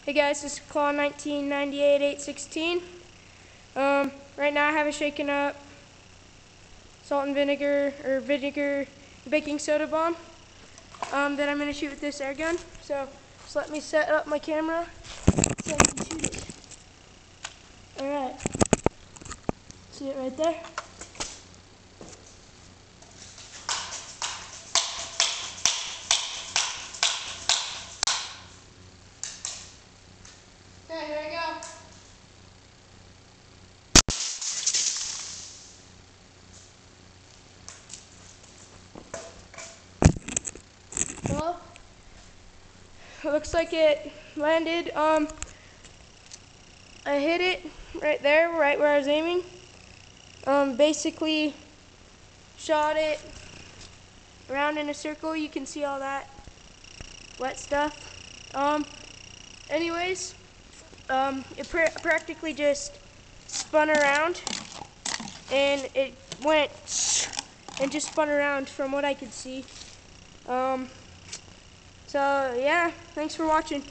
Hey guys, this is Claw 1998-816. Right now I have a shaken up salt and vinegar, or vinegar baking soda bomb that I'm going to shoot with this air gun. So just let me set up my camera so I can shoot it. Alright, see it right there? Okay, here I go. Well, it looks like it landed. I hit it right there, right where I was aiming. Basically shot it around in a circle. You can see all that wet stuff. Anyways, it practically just spun around, and it went and just spun around from what I could see. So yeah, thanks for watching.